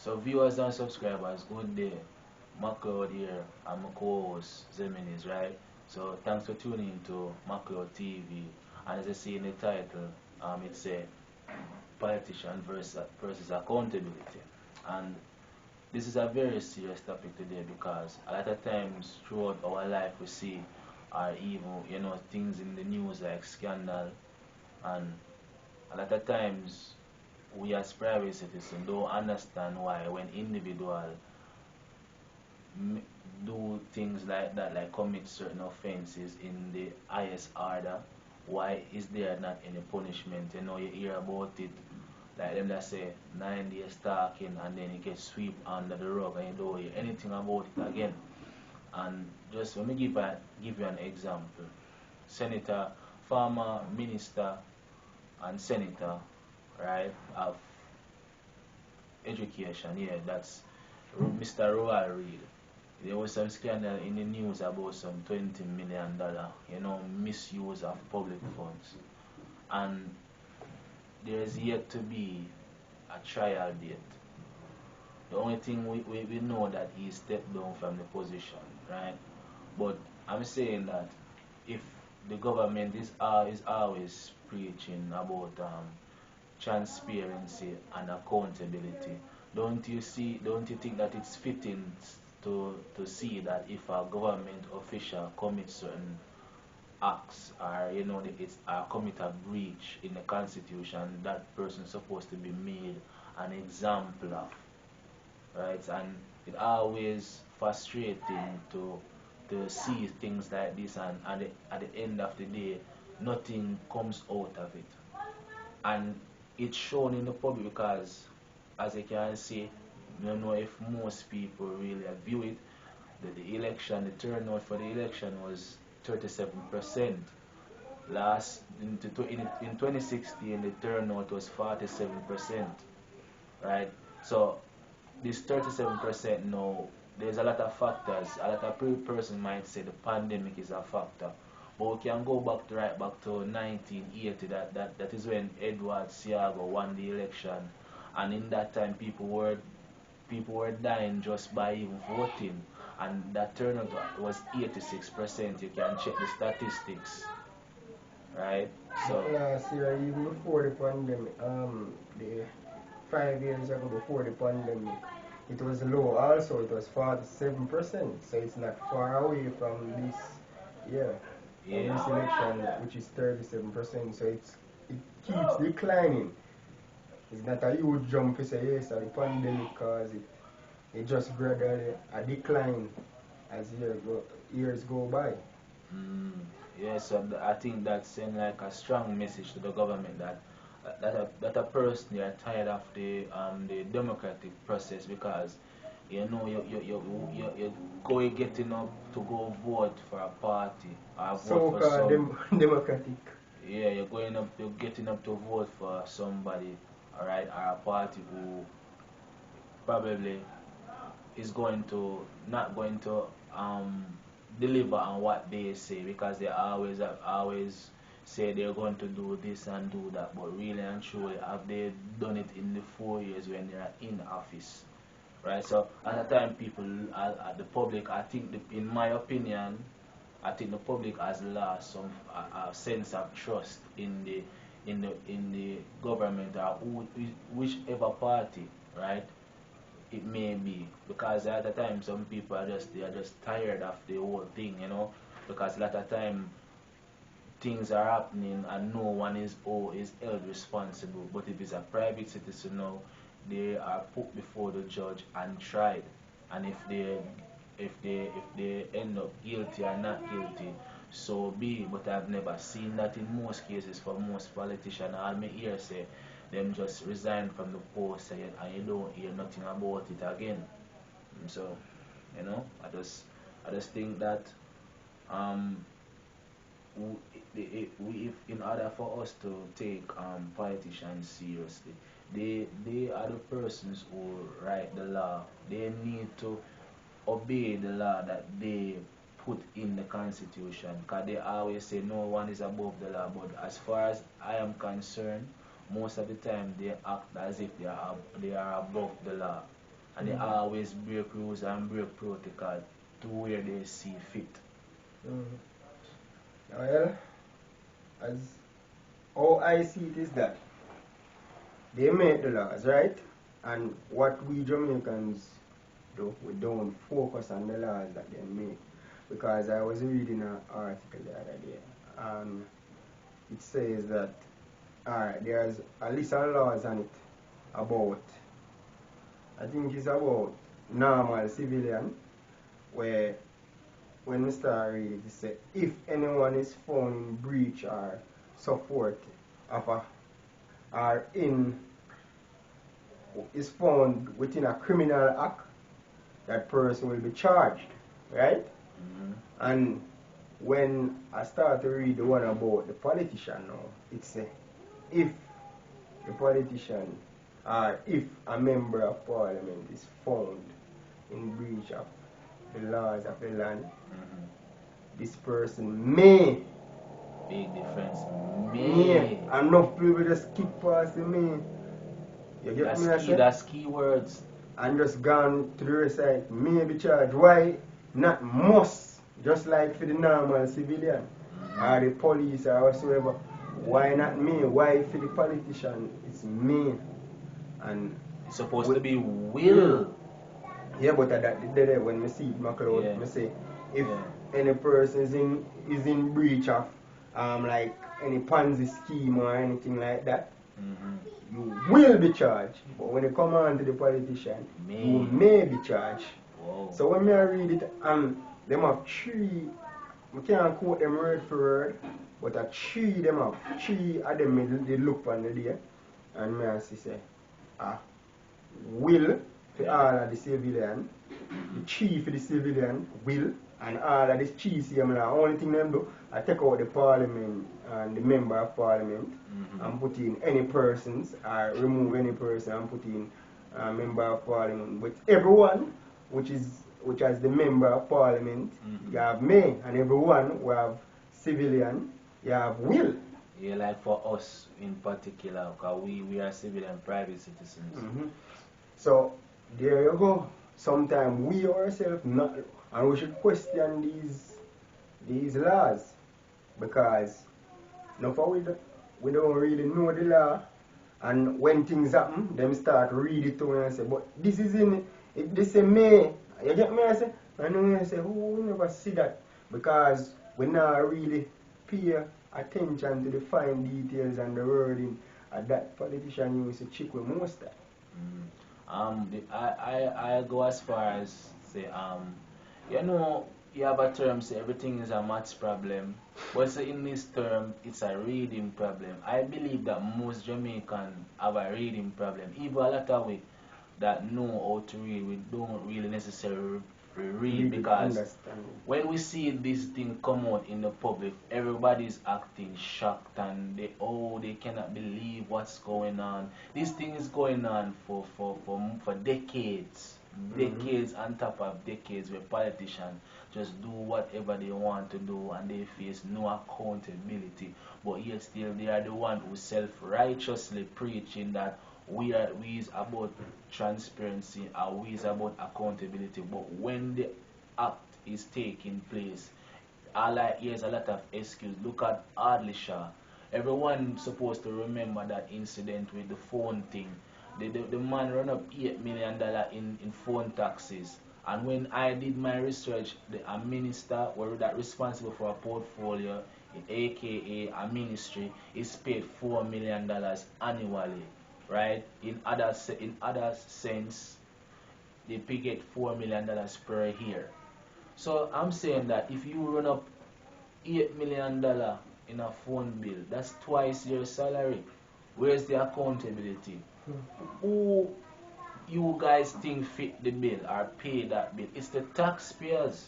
So viewers and subscribers, good day. Macleod here. I'm a co-host Zeminis, right? So thanks for tuning into Macleod TV. And as I see in the title, it's a politician versus accountability. And this is a very serious topic today because a lot of times throughout our life we see or even things in the news like scandal, and a lot of times we as private citizens don't understand why when individual do things like that, like commit certain offenses in the highest order, why is there not any punishment? You hear about it, like them that say 9 days talking and then it gets swept under the rug and you don't hear anything about it again. And just let me give you an example. Senator, former minister and senator, right, of education, yeah, that's Mr. Royal Reid. There was some scandal in the news about some $20 million, misuse of public funds. And there's yet to be a trial date. The only thing we know that he stepped down from the position, right? But I'm saying that if the government is always preaching about transparency and accountability, don't you think that it's fitting to see that if a government official commits certain acts or it's commit a breach in the constitution, that person is supposed to be made an example of, right? And it always frustrating to see things like this, and at the end of the day nothing comes out of it. And it's shown in the public because, as you can see, I don't know if most people really view it, that the turnout for the election was 37%. In 2016, the turnout was 47%, right? So this 37% now, there's a lot of factors. A lot of person might say the pandemic is a factor. But we can go back to right back to 1980. That is when Edward Seago won the election, and in that time people were dying just by even voting, and that turnout was 86%. You can check the statistics, right? So last year, even before the pandemic, the 5 years ago before the pandemic, it was low. Also, it was 47%. So it's not far away from this, yeah, from this election, which is 37%. So it keeps declining. It's not a huge jump to say yes, the pandemic caused it. It just gradually a decline as years go by. Mm, yeah, so I think that's send like a strong message to the government that that a person they are tired of the democratic process, because you go getting up to go vote for a party or vote for So-called some, democratic. yeah, you're getting up to vote for somebody, all right, or a party who probably is going to not going to deliver on what they say, because they always say they're going to do this and do that, but really and truly have they done it in the 4 years when they are in office, right? So at the time people the public, I think in my opinion, I think the public has lost some a sense of trust in the government, or whichever party, right, it may be, because at the time some people are just tired of the whole thing, because a lot of time things are happening and no one is held responsible. But if it's a private citizen now, they are put before the judge and tried, and if they end up guilty or not guilty, so be it. But I've never seen that in most cases for most politicians. All me hear say them just resign from the post, and you don't hear nothing about it again. So, I just think that um if in order for us to take politicians seriously, they are the persons who write the law. They need to obey the law that they put in the constitution, because they always say no one is above the law. But as far as I am concerned, most of the time they act as if they are above the law, and they always break rules and break protocol to where they see fit. Well, as how I see it is that they make the laws, right? And what we Jamaicans do, we don't focus on the laws that they make. Because I was reading an article the other day, and it says that there's a list of laws on it about, I think it's about normal civilian, where when we start reading it says, if anyone is found in breach or support of a, or in, is found within a criminal act, that person will be charged, right? And when I start to read the one about the politician now, it says, if the politician or if a member of parliament is found in breach of the laws of the land, this person may. Big difference. May. Enough people just skip past the may. You get That's me? I key, say? that's key words. And just gone to the recite, may be charged. Why? Not must. Just like for the normal civilian or the police or whatsoever. Why not me? Why for the politician it's me? And it's supposed to be will. Yeah, but that when we see it, McLeod, I say if any person is in breach of like any Ponzi scheme or anything like that, you will be charged. But when you come on to the politician, you may be charged. Whoa. So when I read it, them have three, we can't quote them word for word, but a three them have, three of them they look on the day, and me I say, will for all of the civilian, the chief for the civilian will, and all of the chiefs here, the only thing them do, I take out the parliament and the member of parliament and put in any persons, or remove any person and put in a member of parliament. But everyone, which has the member of parliament, you have me, and everyone who have civilian, you have will. Yeah, like for us in particular, because we are civilian private citizens. So there you go. Sometimes we ourselves not, and we should question these laws, because now for we don't really know the law, and when things happen, them start read it to me and say, but this is in it. They say may. You get me? I say, and then I say, oh, we never see that, because we not really pay attention to the fine details and the wording that politician used to check with most of. I go as far as say you know, you have a term say everything is a maths problem, but say in this term it's a reading problem. I believe that most Jamaicans have a reading problem. Even a lot of we that know how to read, we don't really necessarily read, because when we see this thing come out in the public, everybody's acting shocked and they cannot believe what's going on. This thing is going on for decades. Decades on top of decades, where politicians just do whatever they want to do and they face no accountability. But yet still they are the one who self-righteously preaching that we is about transparency and we is about accountability. But when the act is taking place, all I hear is a lot of excuse. Look at Adli Shah. Everyone supposed to remember that incident with the phone thing. The man run up $8 million in phone taxes. And when I did my research, a minister that responsible for a portfolio, aka a ministry, is paid $4 million annually. Right? In other sense, they get $4 million per year. So I'm saying that if you run up $8 million in a phone bill, that's twice your salary. Where's the accountability? Who you guys think fit the bill or pay that bill? It's the taxpayers.